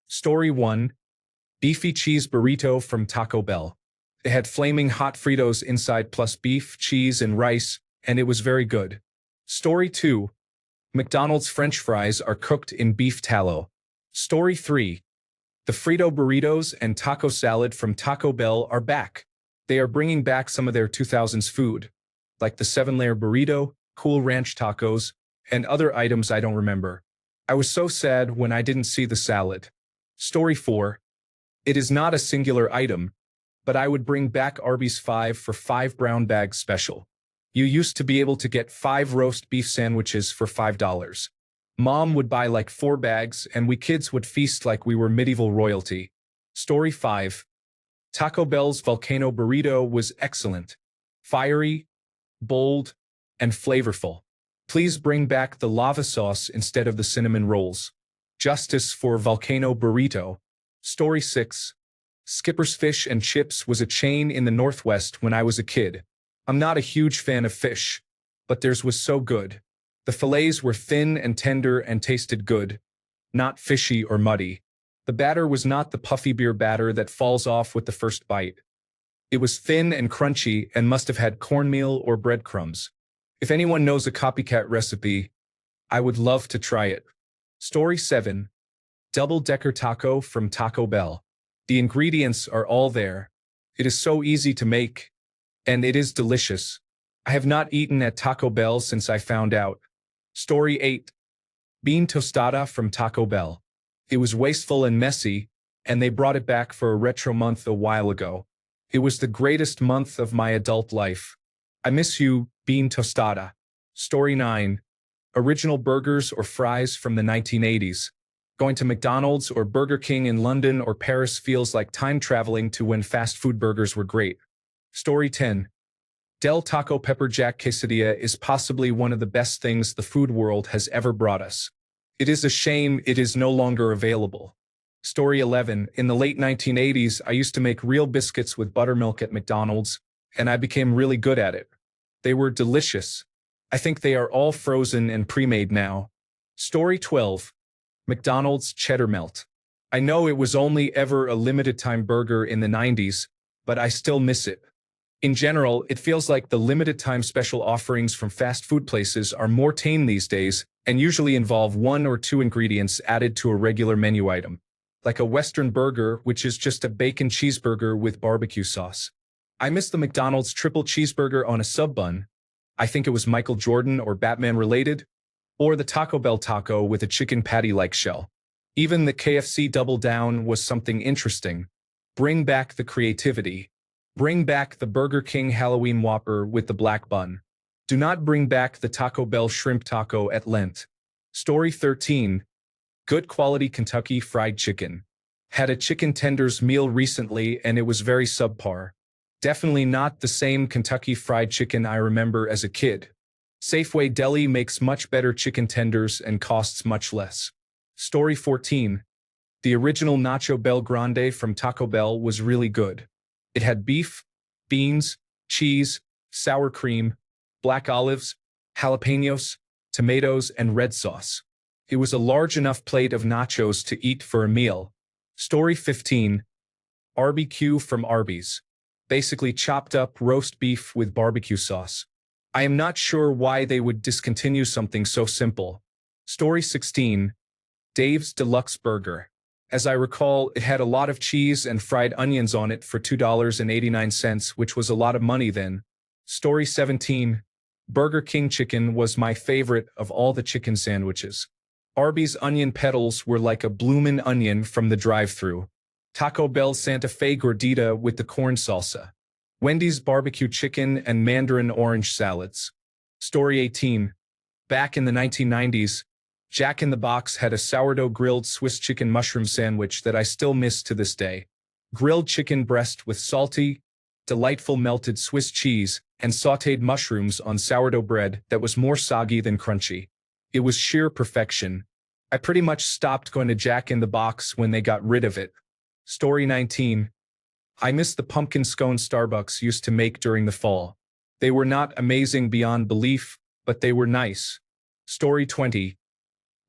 Story 1. Beefy cheese burrito from Taco Bell. It had flaming hot Fritos inside plus beef, cheese, and rice, and it was very good. Story 2. McDonald's French fries are cooked in beef tallow. Story 3. The Frito burritos and taco salad from Taco Bell are back. They are bringing back some of their 2000s food, like the 7-layer burrito, Cool Ranch tacos, and other items I don't remember. I was so sad when I didn't see the salad. Story 4. It is not a singular item, but I would bring back Arby's 5 for 5 brown bags special. You used to be able to get 5 roast beef sandwiches for $5. Mom would buy like 4 bags, and we kids would feast like we were medieval royalty. Story 5. Taco Bell's Volcano Burrito was excellent. Fiery, bold, and flavorful. Please bring back the lava sauce instead of the cinnamon rolls. Justice for Volcano Burrito. Story 6. Skipper's Fish and Chips was a chain in the Northwest when I was a kid. I'm not a huge fan of fish, but theirs was so good. The fillets were thin and tender and tasted good, not fishy or muddy. The batter was not the puffy beer batter that falls off with the first bite. It was thin and crunchy and must have had cornmeal or breadcrumbs. If anyone knows a copycat recipe, I would love to try it. Story 7. Double-decker taco from Taco Bell. The ingredients are all there. It is so easy to make, and it is delicious. I have not eaten at Taco Bell since I found out. Story 8. Bean tostada from Taco Bell. It was wasteful and messy, and they brought it back for a retro month a while ago. It was the greatest month of my adult life. I miss you, bean tostada. Story 9. Original burgers or fries from the 1980s. Going to McDonald's or Burger King in London or Paris feels like time traveling to when fast food burgers were great. Story 10. Del Taco Pepper Jack Quesadilla is possibly one of the best things the food world has ever brought us. It is a shame it is no longer available. Story 11. In the late 1980s, I used to make real biscuits with buttermilk at McDonald's, and I became really good at it. They were delicious. I think they are all frozen and pre-made now. Story 12. McDonald's Cheddar Melt. I know it was only ever a limited-time burger in the 90s, but I still miss it. In general, it feels like the limited-time special offerings from fast food places are more tame these days and usually involve 1 or 2 ingredients added to a regular menu item, like a Western burger, which is just a bacon cheeseburger with barbecue sauce. I miss the McDonald's triple cheeseburger on a sub bun. I think it was Michael Jordan or Batman related, or the Taco Bell taco with a chicken patty-like shell. Even the KFC Double Down was something interesting. Bring back the creativity. Bring back the Burger King Halloween Whopper with the black bun. Do not bring back the Taco Bell shrimp taco at Lent. Story 13. Good quality Kentucky Fried Chicken. Had a chicken tenders meal recently and it was very subpar. Definitely not the same Kentucky Fried Chicken I remember as a kid. Safeway Deli makes much better chicken tenders and costs much less. Story 14. The original Nacho Bel Grande from Taco Bell was really good. It had beef, beans, cheese, sour cream, black olives, jalapenos, tomatoes, and red sauce. It was a large enough plate of nachos to eat for a meal. Story 15. Barbecue from Arby's. Basically chopped up roast beef with barbecue sauce. I am not sure why they would discontinue something so simple. Story 16. Dave's Deluxe Burger. As I recall, it had a lot of cheese and fried onions on it for $2.89, which was a lot of money then. Story 17. Burger King chicken was my favorite of all the chicken sandwiches. Arby's onion petals were like a bloomin' onion from the drive-thru. Taco Bell Santa Fe gordita with the corn salsa. Wendy's barbecue chicken and mandarin orange salads. Story 18. Back in the 1990s, Jack in the Box had a sourdough grilled Swiss chicken mushroom sandwich that I still miss to this day. Grilled chicken breast with salty, delightful melted Swiss cheese and sautéed mushrooms on sourdough bread that was more soggy than crunchy. It was sheer perfection. I pretty much stopped going to Jack in the Box when they got rid of it. Story 19. I miss the pumpkin scone Starbucks used to make during the fall. They were not amazing beyond belief, but they were nice. Story 20.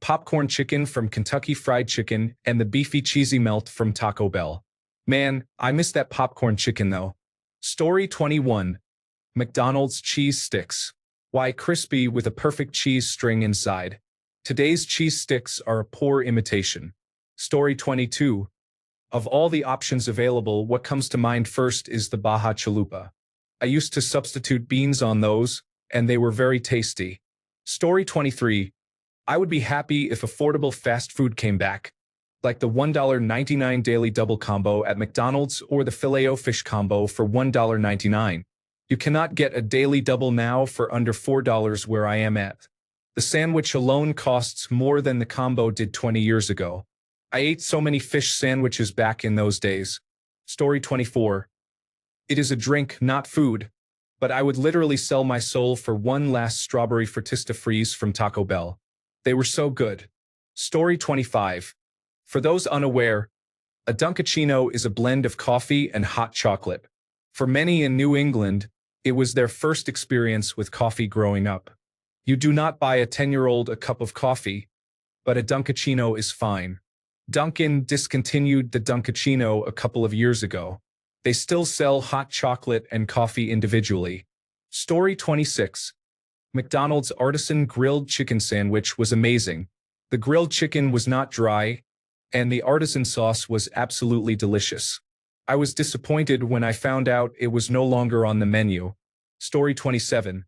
popcorn chicken from Kentucky Fried Chicken, and the beefy cheesy melt from Taco Bell. Man, I miss that popcorn chicken though. Story 21. McDonald's cheese sticks. Why crispy with a perfect cheese string inside? Today's cheese sticks are a poor imitation. Story 22. Of all the options available, what comes to mind first is the Baja Chalupa. I used to substitute beans on those, and they were very tasty. Story 23. I would be happy if affordable fast food came back, like the $1.99 daily double combo at McDonald's or the Filet-O-Fish combo for $1.99. You cannot get a daily double now for under $4 where I am at. The sandwich alone costs more than the combo did 20 years ago. I ate so many fish sandwiches back in those days. Story 24. It is a drink, not food, but I would literally sell my soul for one last strawberry Fortista Freeze from Taco Bell. They were so good. Story 25. For those unaware, a Dunkachino is a blend of coffee and hot chocolate. For many in New England, it was their first experience with coffee growing up. You do not buy a 10-year-old a cup of coffee, but a Dunkachino is fine. Dunkin' discontinued the Dunkachino a couple of years ago. They still sell hot chocolate and coffee individually. Story 26. McDonald's artisan grilled chicken sandwich was amazing. The grilled chicken was not dry, and the artisan sauce was absolutely delicious. I was disappointed when I found out it was no longer on the menu. Story 27.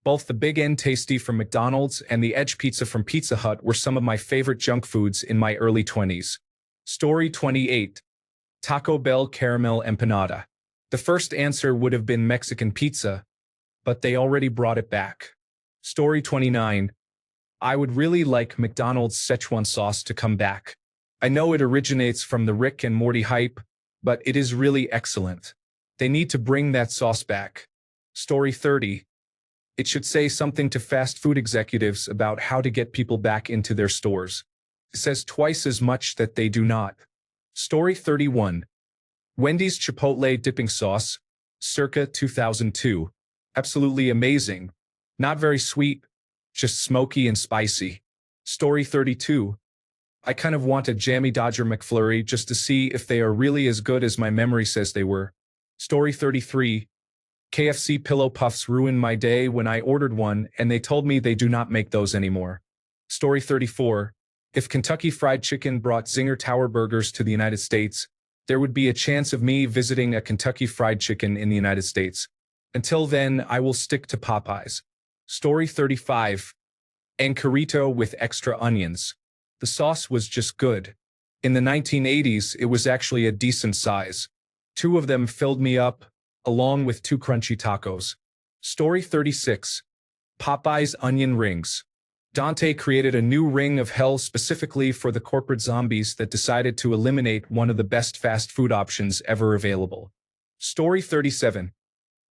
Both the Big N Tasty from McDonald's and the Edge Pizza from Pizza Hut were some of my favorite junk foods in my early 20s. Story 28. Taco Bell Caramel Empanada. The first answer would have been Mexican pizza, but they already brought it back. Story 29. I would really like McDonald's Szechuan sauce to come back. I know it originates from the Rick and Morty hype, but it is really excellent. They need to bring that sauce back. Story 30. It should say something to fast food executives about how to get people back into their stores. It says twice as much that they do not. Story 31. Wendy's Chipotle dipping sauce, circa 2002. Absolutely amazing. Not very sweet, just smoky and spicy. Story 32. I kind of want a Jammy Dodger McFlurry just to see if they are really as good as my memory says they were. Story 33. KFC Pillow Puffs ruined my day when I ordered one and they told me they do not make those anymore. Story 34. If Kentucky Fried Chicken brought Zinger Tower Burgers to the United States, there would be a chance of me visiting a Kentucky Fried Chicken in the United States. Until then, I will stick to Popeyes. Story 35. Encarito with extra onions. The sauce was just good. In the 1980s, it was actually a decent size. 2 of them filled me up, along with 2 crunchy tacos. Story 36. Popeye's Onion Rings. Dante created a new ring of hell specifically for the corporate zombies that decided to eliminate one of the best fast food options ever available. Story 37.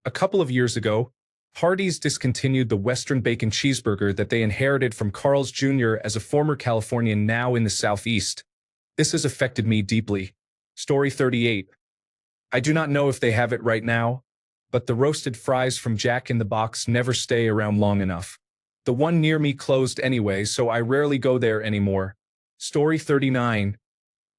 A couple of years ago, Hardee's discontinued the Western Bacon Cheeseburger that they inherited from Carl's Jr. as a former Californian now in the Southeast. This has affected me deeply. Story 38. I do not know if they have it right now, but the roasted fries from Jack in the Box never stay around long enough. The one near me closed anyway, so I rarely go there anymore. Story 39.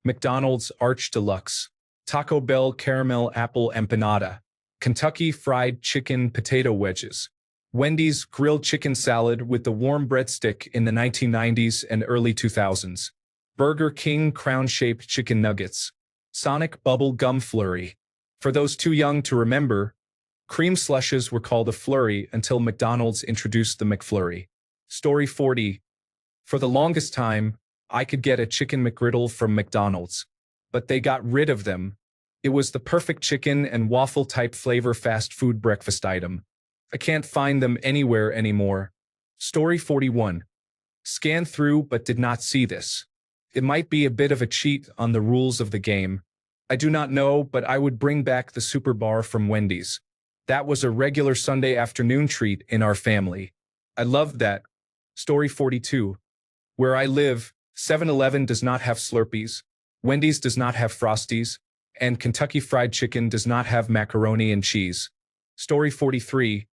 McDonald's Arch Deluxe. Taco Bell Caramel Apple Empanada. Kentucky Fried Chicken Potato Wedges. Wendy's Grilled Chicken Salad with the warm breadstick in the 1990s and early 2000s. Burger King Crown-Shaped Chicken Nuggets. Sonic Bubble Gum Flurry. For those too young to remember, cream slushes were called a flurry until McDonald's introduced the McFlurry. Story 40. For the longest time, I could get a chicken McGriddle from McDonald's, but they got rid of them. It was the perfect chicken and waffle type flavor fast food breakfast item. I can't find them anywhere anymore. Story 41. Scanned through but did not see this. It might be a bit of a cheat on the rules of the game. I do not know, but I would bring back the Super Bar from Wendy's. That was a regular Sunday afternoon treat in our family. I loved that. Story 42. Where I live, 7-Eleven does not have Slurpees, Wendy's does not have Frosties, and Kentucky Fried Chicken does not have macaroni and cheese. Story 43.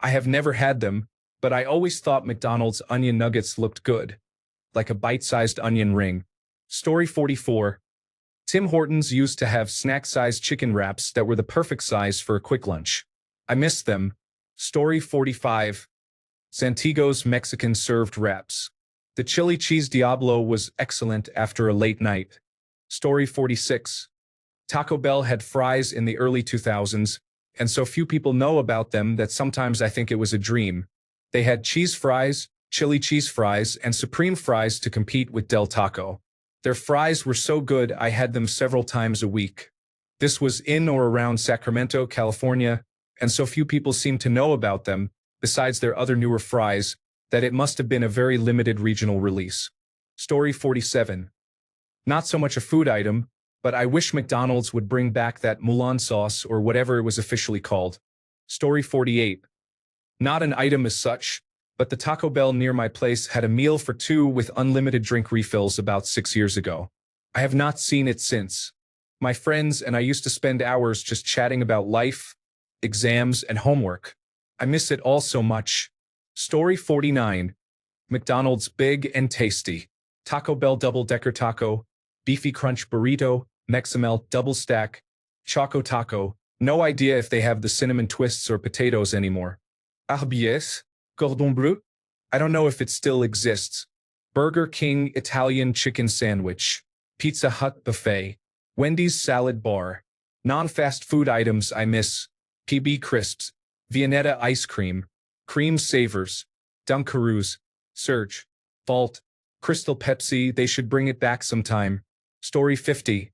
I have never had them, but I always thought McDonald's onion nuggets looked good. like a bite-sized onion ring. Story 44. Tim Hortons used to have snack-sized chicken wraps that were the perfect size for a quick lunch. I miss them. Story 45. Santiago's Mexican served wraps. The chili cheese Diablo was excellent after a late night. Story 46. Taco Bell had fries in the early 2000s, and so few people know about them that sometimes I think it was a dream. They had cheese fries, chili cheese fries, and supreme fries to compete with Del Taco. Their fries were so good I had them several times a week. This was in or around Sacramento, California, and so few people seem to know about them, besides their other newer fries, that it must have been a very limited regional release. Story 47. Not so much a food item, but I wish McDonald's would bring back that Mulan sauce or whatever it was officially called. Story 48. Not an item as such, but the Taco Bell near my place had a meal for two with unlimited drink refills about 6 years ago. I have not seen it since. My friends and I used to spend hours just chatting about life, exams, and homework. I miss it all so much. Story 49. McDonald's Big and Tasty. Taco Bell Double-Decker Taco, Beefy Crunch Burrito, Mexamel Double Stack, Choco Taco. No idea if they have the cinnamon twists or potatoes anymore. RBS, Cordon Bleu? I don't know if it still exists. Burger King Italian Chicken Sandwich, Pizza Hut Buffet, Wendy's Salad Bar. Non-fast food items I miss. PB Crisps, Viennetta Ice Cream, Cream Savers, Dunkaroos, Surge, Vault, Crystal Pepsi. They should bring it back sometime. Story 50.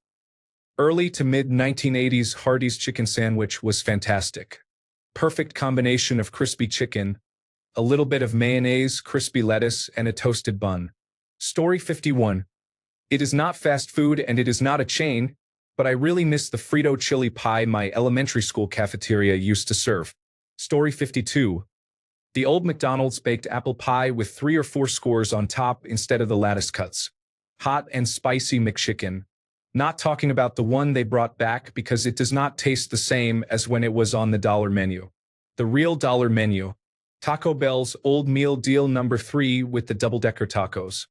Early to mid-1980s Hardee's chicken sandwich was fantastic. Perfect combination of crispy chicken, a little bit of mayonnaise, crispy lettuce, and a toasted bun. Story 51. It is not fast food and it is not a chain, but I really miss the Frito chili pie my elementary school cafeteria used to serve. Story 52. The old McDonald's baked apple pie with 3 or 4 scores on top instead of the lattice cuts. Hot and spicy McChicken. Not talking about the one they brought back because it does not taste the same as when it was on the dollar menu. The real dollar menu. Taco Bell's Old Meal Deal number 3 with the double-decker tacos.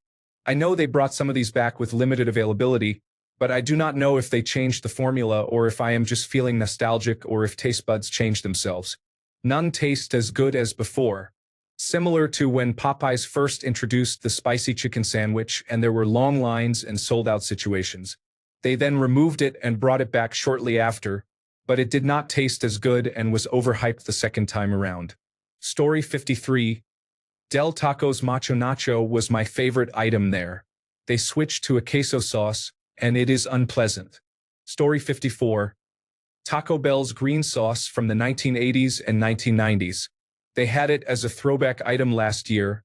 I know they brought some of these back with limited availability, but I do not know if they changed the formula or if I am just feeling nostalgic or if taste buds changed themselves. None taste as good as before. Similar to when Popeyes first introduced the spicy chicken sandwich and there were long lines and sold-out situations. They then removed it and brought it back shortly after, but it did not taste as good and was overhyped the second time around. Story 53. Del Taco's Macho Nacho was my favorite item there. They switched to a queso sauce, and it is unpleasant. Story 54. Taco Bell's green sauce from the 1980s and 1990s. They had it as a throwback item last year,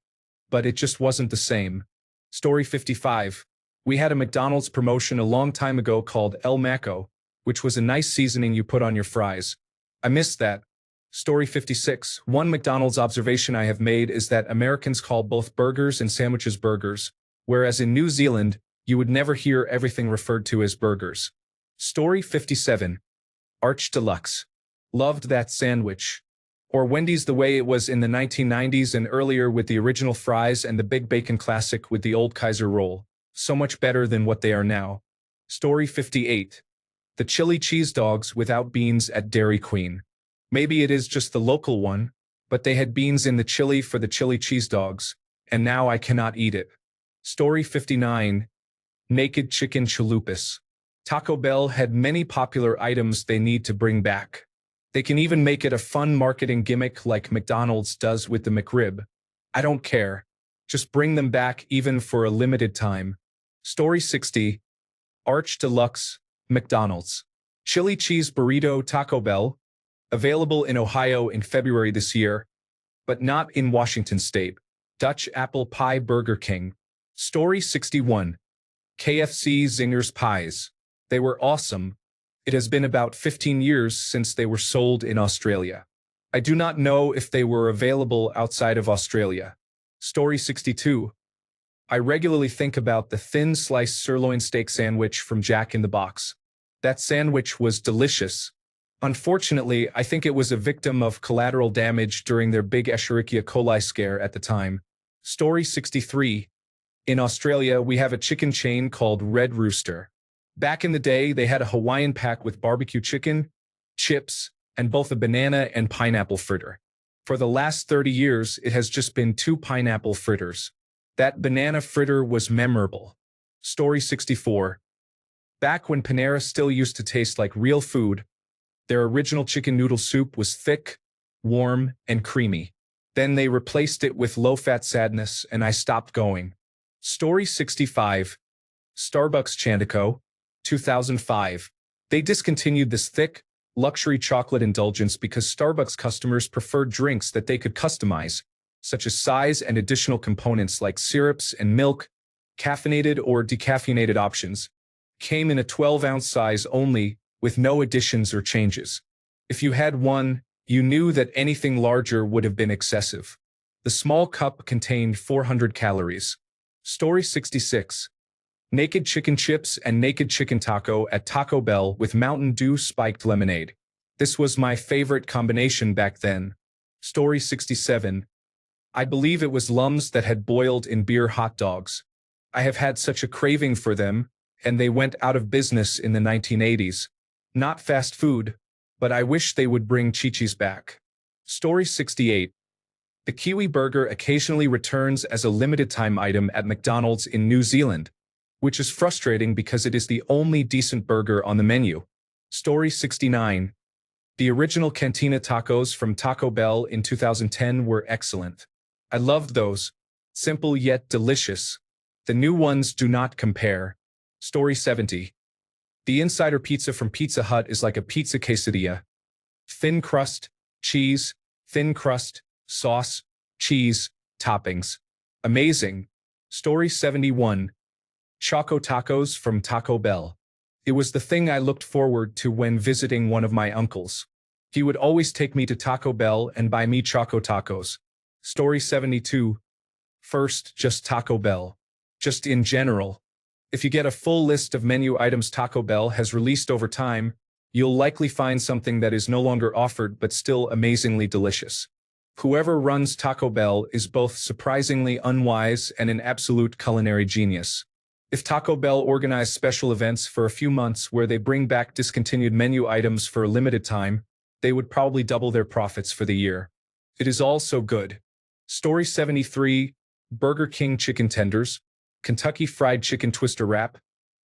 but it just wasn't the same. Story 55. We had a McDonald's promotion a long time ago called El Maco, which was a nice seasoning you put on your fries. I missed that. Story 56. One McDonald's observation I have made is that Americans call both burgers and sandwiches burgers, whereas in New Zealand, you would never hear everything referred to as burgers. Story 57. Arch Deluxe. Loved that sandwich. Or Wendy's the way it was in the 1990s and earlier with the original fries and the Big Bacon Classic with the old Kaiser roll. So much better than what they are now. Story 58. The chili cheese dogs without beans at Dairy Queen. Maybe it is just the local one, but they had beans in the chili for the chili cheese dogs, and now I cannot eat it. Story 59. Naked Chicken Chalupas. Taco Bell had many popular items they need to bring back. They can even make it a fun marketing gimmick like McDonald's does with the McRib. I don't care. Just bring them back even for a limited time. Story 60. Arch Deluxe, McDonald's. Chili Cheese Burrito Taco Bell. Available in Ohio in February this year, but not in Washington State. Dutch Apple Pie Burger King. Story 61. KFC Zingers Pies. They were awesome. It has been about 15 years since they were sold in Australia. I do not know if they were available outside of Australia. Story 62. I regularly think about the thin sliced sirloin steak sandwich from Jack in the Box. That sandwich was delicious. Unfortunately, I think it was a victim of collateral damage during their big Escherichia coli scare at the time. Story 63. In Australia, we have a chicken chain called Red Rooster. Back in the day, they had a Hawaiian pack with barbecue chicken, chips, and both a banana and pineapple fritter. For the last 30 years, it has just been 2 pineapple fritters. That banana fritter was memorable. Story 64. Back when Panera still used to taste like real food, their original chicken noodle soup was thick, warm, and creamy. Then they replaced it with low-fat sadness, and I stopped going. Story 65. Starbucks Chantico, 2005. They discontinued this thick, luxury chocolate indulgence because Starbucks customers preferred drinks that they could customize, such as size and additional components like syrups and milk, caffeinated or decaffeinated options, came in a 12-ounce size only, with no additions or changes. If you had one, you knew that anything larger would have been excessive. The small cup contained 400 calories. Story 66. Naked chicken chips and naked chicken taco at Taco Bell with Mountain Dew spiked lemonade. This was my favorite combination back then. Story 67. I believe it was Lums that had boiled in beer hot dogs. I have had such a craving for them, and they went out of business in the 1980s. Not fast food, but I wish they would bring Chi-Chi's back. Story 68. The Kiwi Burger occasionally returns as a limited-time item at McDonald's in New Zealand, which is frustrating because it is the only decent burger on the menu. Story 69. The original Cantina tacos from Taco Bell in 2010 were excellent. I loved those. Simple yet delicious. The new ones do not compare. Story 70. The insider pizza from Pizza Hut is like a pizza quesadilla. Thin crust, cheese, thin crust, sauce, cheese, toppings. Amazing. Story 71. Choco tacos from Taco Bell. It was the thing I looked forward to when visiting one of my uncles. He would always take me to Taco Bell and buy me Choco tacos. Story 72. First, just Taco Bell. Just in general. If you get a full list of menu items Taco Bell has released over time, you'll likely find something that is no longer offered but still amazingly delicious. Whoever runs Taco Bell is both surprisingly unwise and an absolute culinary genius. If Taco Bell organized special events for a few months where they bring back discontinued menu items for a limited time, they would probably double their profits for the year. It is all so good. Story 73. Burger King chicken tenders, Kentucky Fried Chicken Twister Wrap,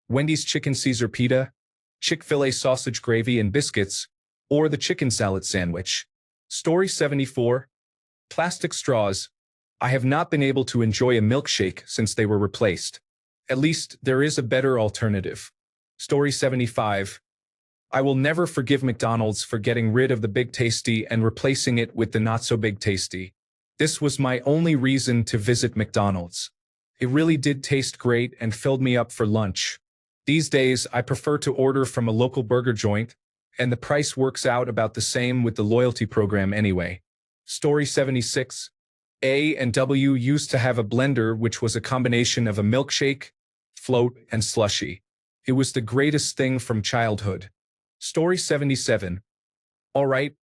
Wendy's Chicken Caesar Pita, Chick-fil-A sausage gravy and biscuits, or the chicken salad sandwich. Story 74. Plastic straws. I have not been able to enjoy a milkshake since they were replaced. At least, there is a better alternative. Story 75. I will never forgive McDonald's for getting rid of the Big Tasty and replacing it with the Not-So-Big Tasty. This was my only reason to visit McDonald's. It really did taste great and filled me up for lunch. These days, I prefer to order from a local burger joint, and the price works out about the same with the loyalty program anyway. Story 76. A&W used to have a blender which was a combination of a milkshake, float, and slushie. It was the greatest thing from childhood. Story 77. Alright,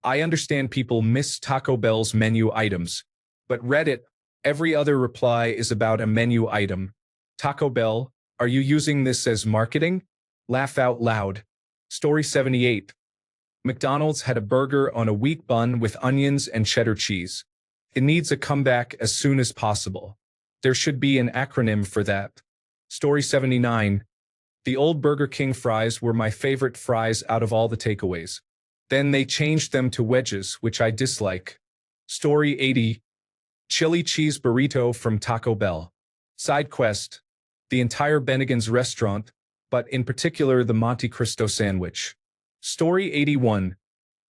I understand people miss Taco Bell's menu items, but Reddit, every other reply is about a menu item. Taco Bell, are you using this as marketing? Laugh out loud. Story 78. McDonald's had a burger on a wheat bun with onions and cheddar cheese. It needs a comeback as soon as possible. There should be an acronym for that. Story 79. The old Burger King fries were my favorite fries out of all the takeaways. Then they changed them to wedges, which I dislike. Story 80. Chili cheese burrito from Taco Bell. Side quest. The entire Bennigan's restaurant, but in particular the Monte Cristo sandwich. Story 81.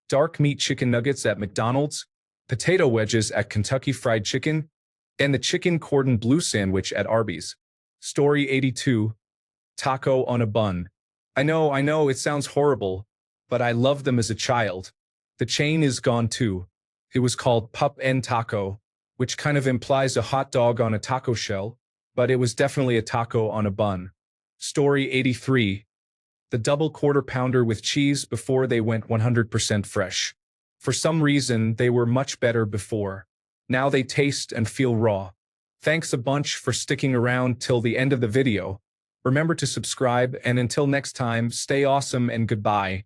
Dark meat chicken nuggets at McDonald's, potato wedges at Kentucky Fried Chicken, and the chicken cordon bleu sandwich at Arby's. Story 82. Taco on a bun. I know, it sounds horrible, but I loved them as a child. The chain is gone too. It was called Pup N Taco, which kind of implies a hot dog on a taco shell, but it was definitely a taco on a bun. Story 83. The double quarter pounder with cheese before they went 100% fresh. For some reason, they were much better before. Now they taste and feel raw. Thanks a bunch for sticking around till the end of the video. Remember to subscribe, and until next time, stay awesome and goodbye.